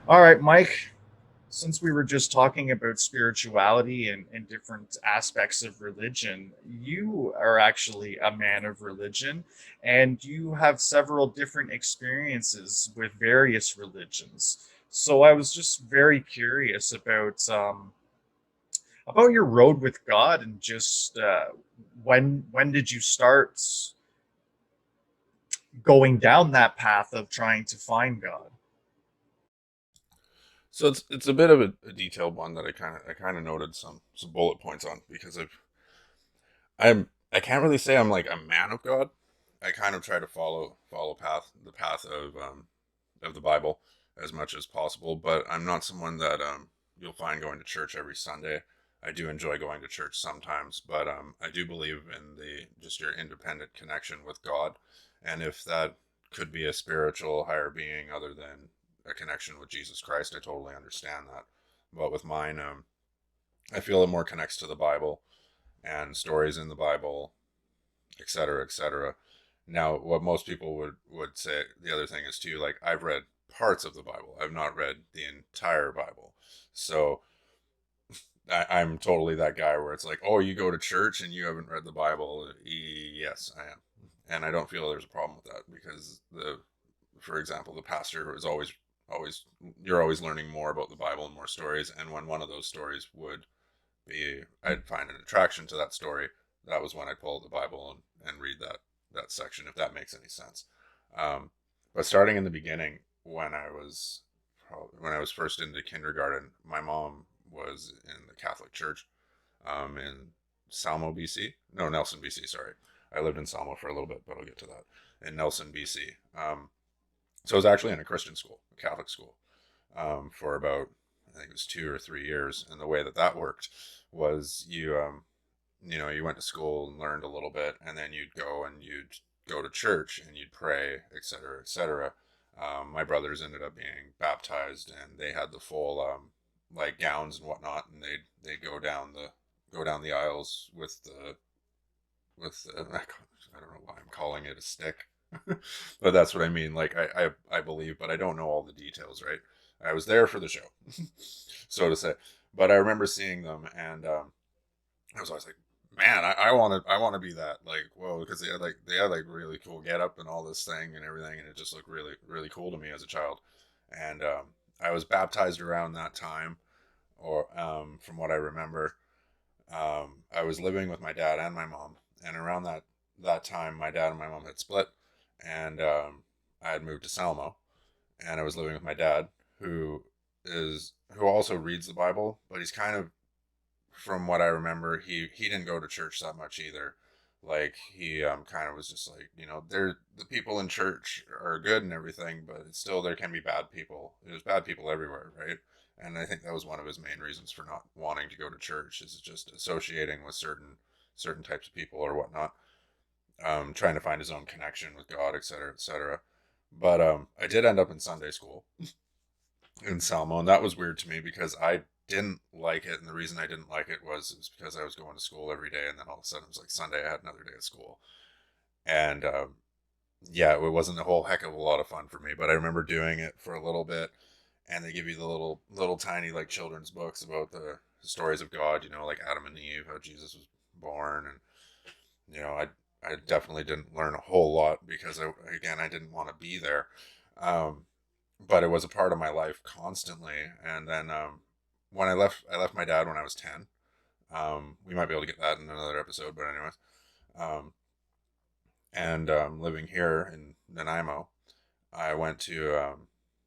All right, Mike, since we were just talking about spirituality and different aspects of religion, you are actually a man of religion and you have several different experiences with various religions. So I was just very curious about your road with God and just when did you start going down that path of trying to find God? So it's a bit of a detailed one that I kind of noted some bullet points on because I can't really say I'm like a man of God. I kind of try to follow the path of the Bible as much as possible, but I'm not someone that you'll find going to church every Sunday. I do enjoy going to church sometimes, but I do believe in the just your independent connection with God, and if that could be a spiritual higher being other than a connection with Jesus Christ, I totally understand that. But with mine, I feel it more connects to the Bible and stories in the Bible, etc., etc. Now, what most people would say, the other thing is too, like I've read parts of the Bible. I've not read the entire Bible. So I'm totally that guy where it's like, oh, you go to church and you haven't read the Bible. Yes, I am, and I don't feel there's a problem with that because for example, the pastor is always you're always learning more about the Bible and more stories. And when one of those stories would be, I'd find an attraction to that story. That was when I pull out the Bible and read that section, if that makes any sense. Um, but starting in the beginning, when I was first into kindergarten, my mom was in the Catholic Church in Salmo, BC. No, Nelson, BC. Sorry, I lived in Salmo for a little bit, but I'll get to that. In Nelson, BC. So I was actually in a Christian school, a Catholic school, for about I think it was 2 or 3 years. And the way that worked was you went to school and learned a little bit, and then you'd go to church and you'd pray, etc., etc. My brothers ended up being baptized, and they had the full like gowns and whatnot, and they'd go down the aisles with I don't know why I'm calling it a stick, but that's what I mean. Like I believe, but I don't know all the details, right? I was there for the show, so to say. But I remember seeing them, and I was always like, man, I want to be that. Like, whoa, because they had like really cool get up and all this thing and everything, and it just looked really really cool to me as a child. And I was baptized around that time, or from what I remember, I was living with my dad and my mom, and around that time, my dad and my mom had split, and I had moved to Salmo, and I was living with my dad, who also reads the Bible, but he's kind of, from what I remember, he didn't go to church that much either. Like he kind of was just like, there the people in church are good and everything, but it's still there can be bad people. There's bad people everywhere, right? And I think that was one of his main reasons for not wanting to go to church is just associating with certain types of people or whatnot, trying to find his own connection with God, etc., etc. But I did end up in Sunday school in Salmo, and that was weird to me because I didn't like it, and the reason I didn't like it was because I was going to school every day, and then all of a sudden it was like Sunday I had another day of school, and yeah, it wasn't a whole heck of a lot of fun for me. But I remember doing it for a little bit, and they give you the little tiny like children's books about the stories of God, like Adam and Eve, how Jesus was born, and I definitely didn't learn a whole lot because I didn't want to be there. Um, but it was a part of my life constantly. And then when I left my dad when I was 10. We might be able to get that in another episode, but anyways, um, and living here in Nanaimo, I went to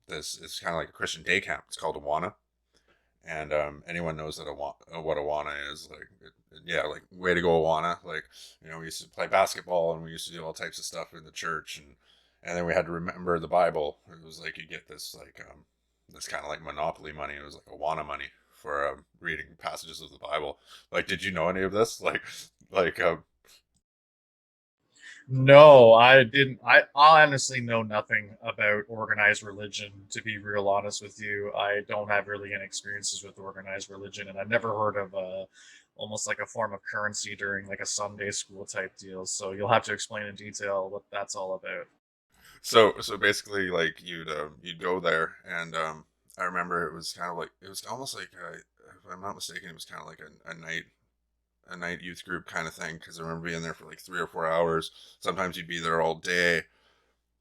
this. It's kind of like a Christian day camp. It's called Awana, and anyone knows that what Awana is. Like, yeah, like way to go Awana. Like, we used to play basketball and we used to do all types of stuff in the church, and then we had to remember the Bible. It was like you get this kind of like Monopoly money. It was like Awana money for reading passages of the Bible. Like, did you know any of this? Like No, I didn't. I honestly know nothing about organized religion, to be real honest with you. I don't have really any experiences with organized religion, and I've never heard of almost like a form of currency during like a Sunday school type deal. So you'll have to explain in detail what that's all about. so basically like you'd go there and I remember it was kind of like, it was almost like, if I'm not mistaken, it was kind of like a night youth group kind of thing. Cause I remember being there for like 3 or 4 hours. Sometimes you'd be there all day.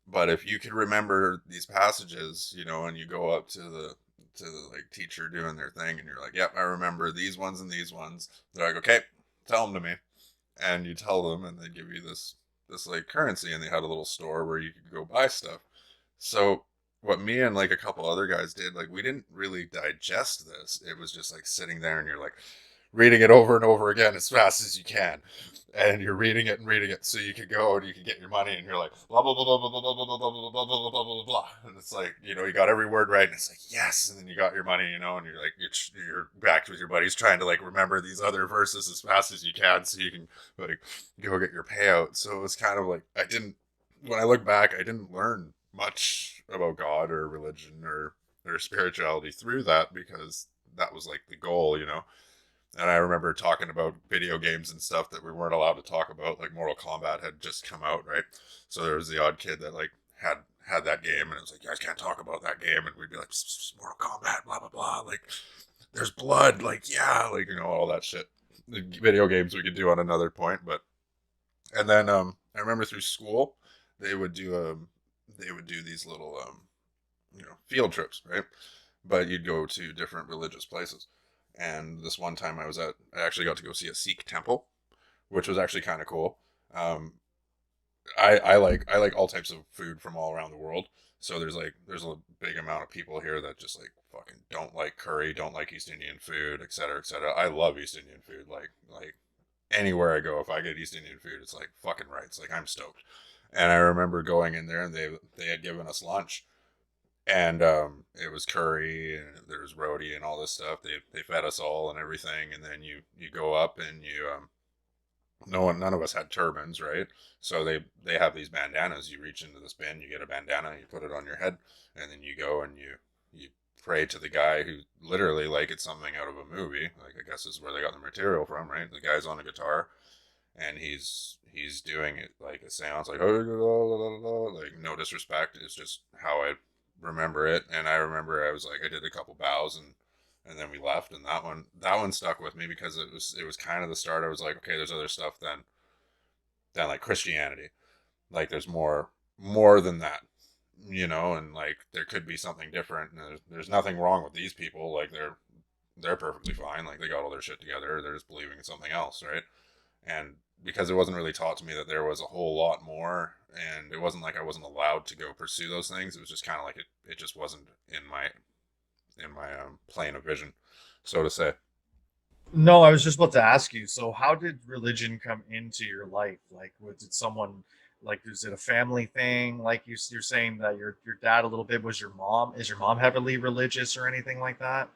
But if you could remember these passages, and you go up to the like teacher doing their thing and you're like, yep, I remember these ones and these ones. They're like, okay, tell them to me. And you tell them and they give you this like currency, and they had a little store where you could go buy stuff. So what me and like a couple other guys did, like we didn't really digest this. It was just like sitting there and you're like reading it over and over again as fast as you can. And you're reading it and reading it so you could go and you could get your money, and you're like blah blah blah blah blah blah blah blah blah blah blah blah blah blah blah, and it's like you got every word right, and it's like yes, and then you got your money, and you're like you're back with your buddies trying to like remember these other verses as fast as you can so you can like go get your payout. So it was kind of like when I look back, I didn't learn much about God or religion or spirituality through that, because that was like the goal. And I remember talking about video games and stuff that we weren't allowed to talk about. Like Mortal Kombat had just come out, right? So there was the odd kid that like had that game, and it was like, you guys can't talk about that game, and we'd be like, Mortal Kombat, blah blah blah, like there's blood, like yeah, like all that shit. The video games we could do on another point, but and then I remember through school they would do these little field trips, right? But you'd go to different religious places. And this one time I actually got to go see a Sikh temple, which was actually kind of cool. Um, I like all types of food from all around the world. So there's a big amount of people here that just like fucking don't like curry, don't like East Indian food, et cetera, et cetera. I love East Indian food. Like anywhere I go, if I get East Indian food, it's like fucking right. It's like I'm stoked. And I remember going in there and they had given us lunch, and it was curry and there was roti and all this stuff. They fed us all and everything, and then you go up and you none of us had turbans, right? So they have these bandanas. You reach into this bin, you get a bandana, you put it on your head, and then you go and you pray to the guy who literally like it's something out of a movie. Like I guess is where they got the material from, right? The guy's on a guitar and he's doing it like a seance, like like no disrespect. It's just how I remember it. And I remember I was like I did a couple bows, and then we left, and that one stuck with me because it was kind of the start. I was like, okay, there's other stuff than like Christianity. Like there's more than that, and like there could be something different. And there's nothing wrong with these people. Like they're perfectly fine. Like they got all their shit together. They're just believing in something else, right? And because it wasn't really taught to me that there was a whole lot more, and it wasn't like I wasn't allowed to go pursue those things. It was just kind of like it just wasn't in my plane of vision, so to say. No, I was just about to ask you. So, how did religion come into your life? Like, was it someone like, is it a family thing? Like you're saying that your dad a little bit was your mom. Is your mom heavily religious or anything like that?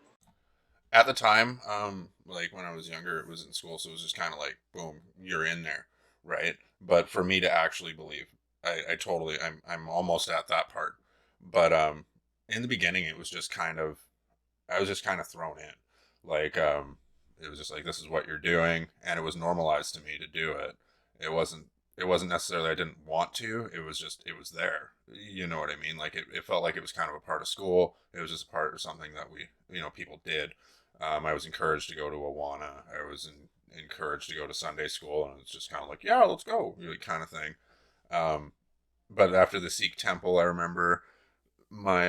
At the time, like when I was younger, it was in school, so it was just kind of like, boom, you're in there, right? But for me to actually believe, I totally, I'm almost at that part. But in the beginning, it was just kind of, I was just kind of thrown in, like it was just like this is what you're doing, and it was normalized to me to do it. It wasn't. It wasn't necessarily I didn't want to. It was just it was there. You know what I mean? Like it felt like it was kind of a part of school. It was just a part of something that we people did. I was encouraged to go to Awana. I was encouraged to go to Sunday school, and it's just kind of like, yeah, let's go, really kind of thing. Um, but after the Sikh temple, I remember my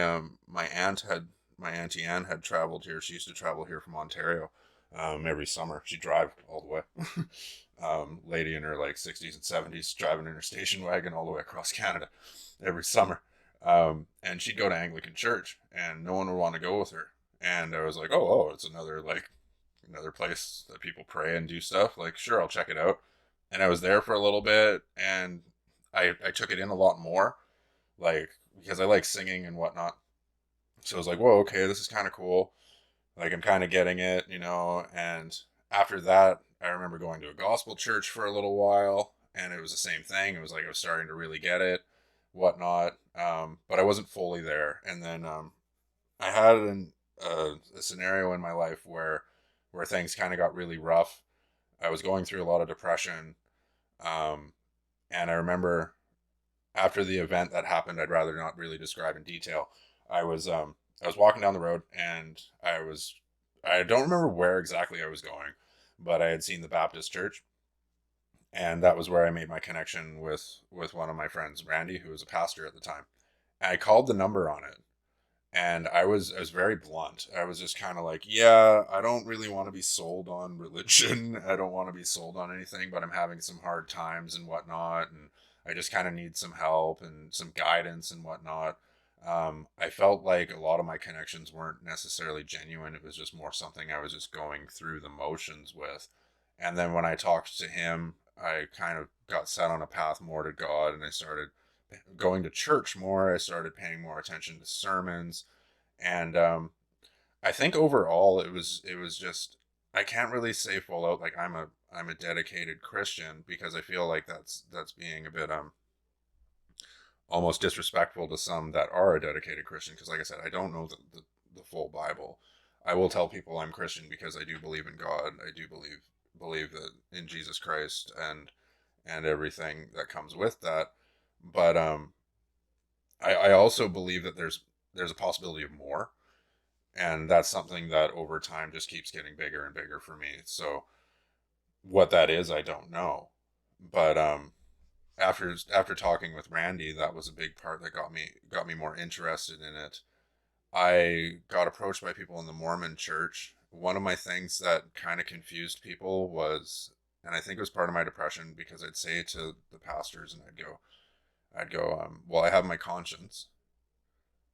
auntie Anne had traveled here. She used to travel here from Ontario every summer. She'd drive all the way. Lady in her like 60s and 70s driving in her station wagon all the way across Canada every summer. And she'd go to Anglican church, and no one would want to go with her. And I was like, oh, it's another place that people pray and do stuff. Like, sure, I'll check it out. And I was there for a little bit, and I took it in a lot more, like because I like singing and whatnot. So I was like, whoa, okay, this is kind of cool. Like I'm kind of getting it, And after that, I remember going to a gospel church for a little while, and it was the same thing. It was like I was starting to really get it, whatnot. But I wasn't fully there. And then I had a scenario in my life where things kind of got really rough. I was going through a lot of depression, um, and I remember after the event that happened, I'd rather not really describe in detail. I was I was walking down the road, and I don't remember where exactly I was going, but I had seen the Baptist church, and that was where I made my connection with one of my friends, Randy, who was a pastor at the time. And I called the number on it, and I was very blunt. I was just kind of like, yeah, I don't really want to be sold on religion. I don't want to be sold on anything, but I'm having some hard times and whatnot, and I just kind of need some help and some guidance and whatnot. I felt like a lot of my connections weren't necessarily genuine. It was just more something I was just going through the motions with. And then when I talked to him, I kind of got set on a path more to God, and I started going to church more. I started paying more attention to sermons, and I think overall it was just, I can't really say full out like I'm a dedicated Christian, because I feel like that's being a bit almost disrespectful to some that are a dedicated Christian, because like I said, I don't know the full Bible. I will tell people I'm Christian because I do believe in God. I do believe that in Jesus Christ and everything that comes with that. But I also believe that there's a possibility of more, and that's something that over time just keeps getting bigger and bigger for me. So what that is, I don't know. But after talking with Randy, that was a big part that got me more interested in it. I got approached by people in the Mormon church. One of my things that kind of confused people was, and I think it was part of my depression, because I'd say to the pastors, and I'd go, well, I have my conscience.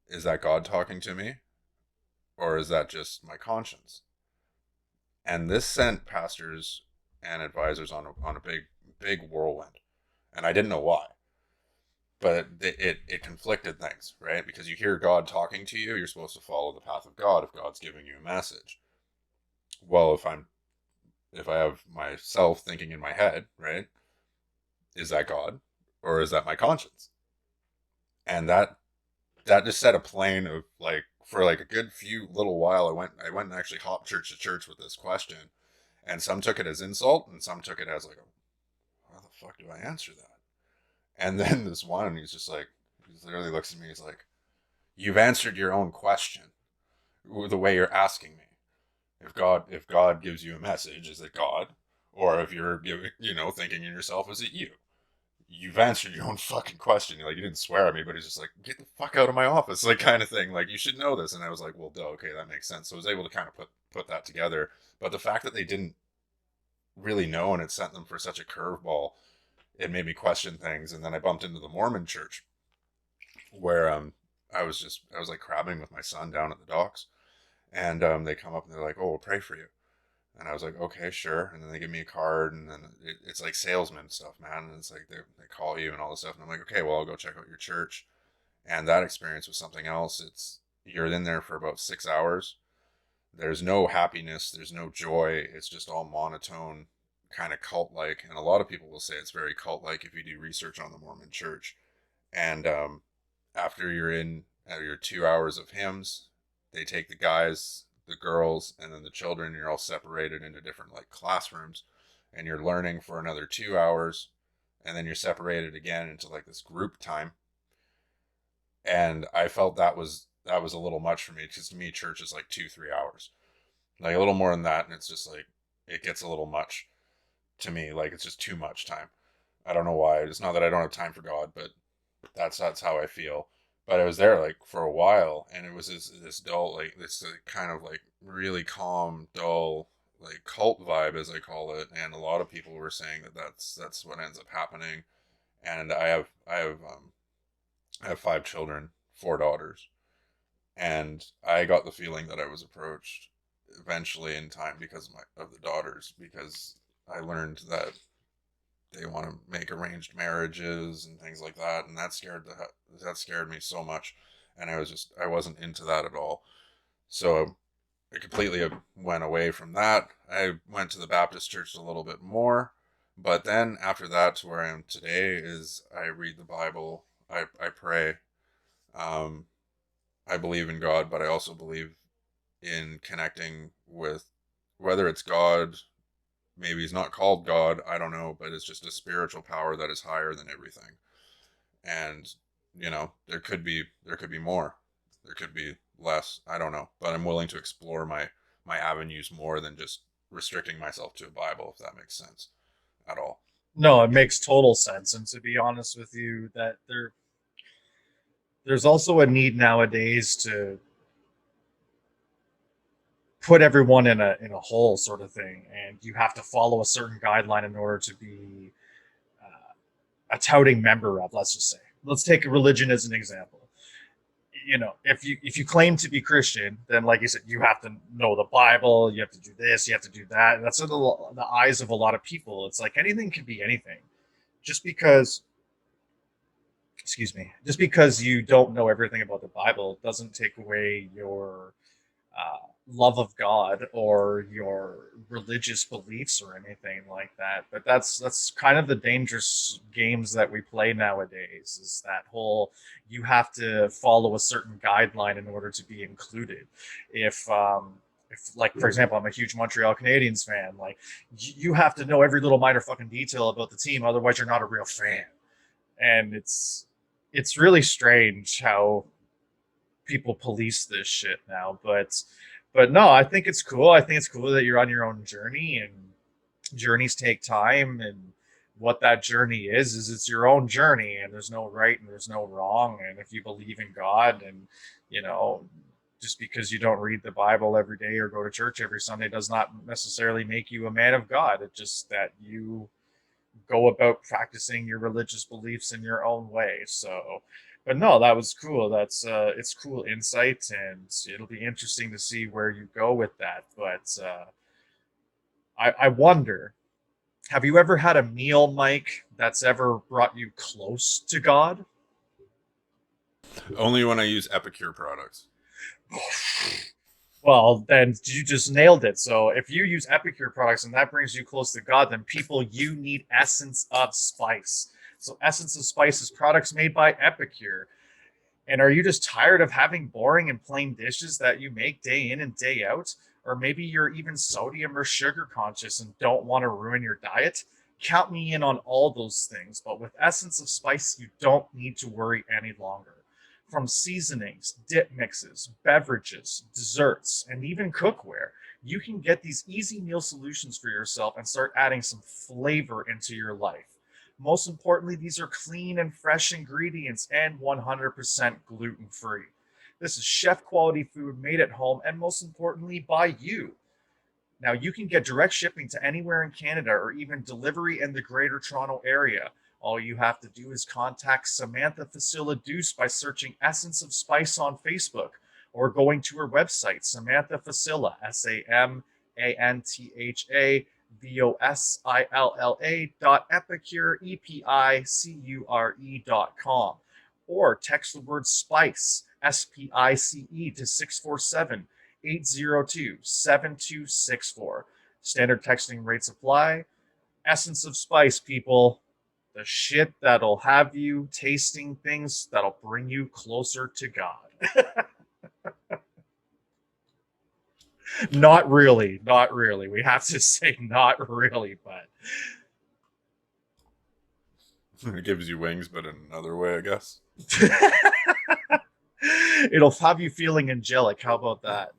Is that God talking to me, or is that just my conscience? And this sent pastors and advisors on a big whirlwind, and I didn't know why. But it conflicted things, right? Because you hear God talking to you, you're supposed to follow the path of God if God's giving you a message. Well, if I have myself thinking in my head, right, is that God, or is that my conscience? And that just set a plane of like, for like a good few little while, I went and actually hopped church to church with this question, and some took it as insult, and some took it as like, how the fuck do I answer that? And then this one, he's just like, he literally looks at me, he's like, you've answered your own question the way you're asking me. If God gives you a message, is it God? Or if you're giving, thinking in yourself, is it you? You've answered your own fucking question. Like, you didn't swear at me, but he's just like, get the fuck out of my office, like, kind of thing. Like, you should know this. And I was like, well, duh, okay, that makes sense. So I was able to kind of put that together. But the fact that they didn't really know, and it sent them for such a curveball, it made me question things. And then I bumped into the Mormon church, where I was like crabbing with my son down at the docks, and they come up and they're like, oh, we'll pray for you. And I was like, okay, sure. And then they give me a card, and then it's like salesman stuff, man. And it's like they call you and all this stuff. And I'm like, okay, well, I'll go check out your church. And that experience was something else. You're in there for about 6 hours. There's no happiness. There's no joy. It's just all monotone, kind of cult like. And a lot of people will say it's very cult like if you do research on the Mormon church. And after you're in your 2 hours of hymns, they take the guys, the girls, and then the children. You're all separated into different like classrooms, and you're learning for another 2 hours, and then you're separated again into like this group time. And I felt that was a little much for me, because to me church is like 2-3 hours, like a little more than that, and it's just like it gets a little much to me. Like, it's just too much time. I don't know why. It's not that I don't have time for God, but that's how I feel. But I was there like for a while, and it was this dull, like this kind of like really calm, dull, like cult vibe, as I call it. And a lot of people were saying that that's what ends up happening. And I have 5 children, 4 daughters, and I got the feeling that I was approached eventually in time because of the daughters, because I learned that they want to make arranged marriages and things like that, and that scared me so much, and I wasn't into that at all. So I completely went away from that. I went to the Baptist church a little bit more, but then after that, to where I am today, is I read the Bible, I pray, um, I believe in God, but I also believe in connecting with, whether it's God, maybe he's not called God, I don't know, but it's just a spiritual power that is higher than everything. And there could be more. There could be less. I don't know, but I'm willing to explore my avenues more than just restricting myself to a Bible, if that makes sense at all. No, it makes total sense. And to be honest with you, that there's also a need nowadays to put everyone in a hole sort of thing, and you have to follow a certain guideline in order to be a touting member of. Let's just say, let's take a religion as an example. You know, if you claim to be Christian, then like you said, you have to know the Bible, you have to do this, you have to do that. And that's in the eyes of a lot of people. It's like anything can be anything. Just because, excuse me, just because you don't know everything about the Bible doesn't take away your love of God or your religious beliefs or anything like that. But that's kind of the dangerous games that we play nowadays. Is that whole you have to follow a certain guideline in order to be included. If like for example, I'm a huge Montreal Canadiens fan. Like you have to know every little minor fucking detail about the team, otherwise you're not a real fan. And it's really strange how people police this shit now. But no, I think it's cool. I think it's cool that you're on your own journey, and journeys take time. And what that journey is it's your own journey, and there's no right and there's no wrong. And if you believe in God, and you know, just because you don't read the Bible every day or go to church every Sunday does not necessarily make you a man of God. It's just that you go about practicing your religious beliefs in your own way. So, but no, that was cool. That's it's cool insight, and it'll be interesting to see where you go with that. But I wonder, have you ever had a meal, Mike, that's ever brought you close to God? Only when I use Epicure products. Well, then you just nailed it. So if you use Epicure products and that brings you close to God, then people, you need Essence of Spice. So Essence of Spice is products made by Epicure. And are you just tired of having boring and plain dishes that you make day in and day out? Or maybe you're even sodium or sugar conscious and don't want to ruin your diet? Count me in on all those things. But with Essence of Spice, you don't need to worry any longer. From seasonings, dip mixes, beverages, desserts, and even cookware, you can get these easy meal solutions for yourself and start adding some flavor into your life. Most importantly, these are clean and fresh ingredients and 100% gluten free. This is chef quality food made at home and most importantly by you. Now, you can get direct shipping to anywhere in Canada or even delivery in the Greater Toronto Area. All you have to do is contact Samantha Facilla Deuce by searching Essence of Spice on Facebook or going to her website, Samantha Facilla, SAMANTHAVOSILLA .epicure.com, or text the word SPICE, SPICE, to 647 802 7264. Standard texting rates apply. Essence of Spice, people. The shit that'll have you tasting things that'll bring you closer to God. Not really. Not really. We have to say not really, but It gives you wings, but in another way, I guess. it'll have you feeling angelic. How about that?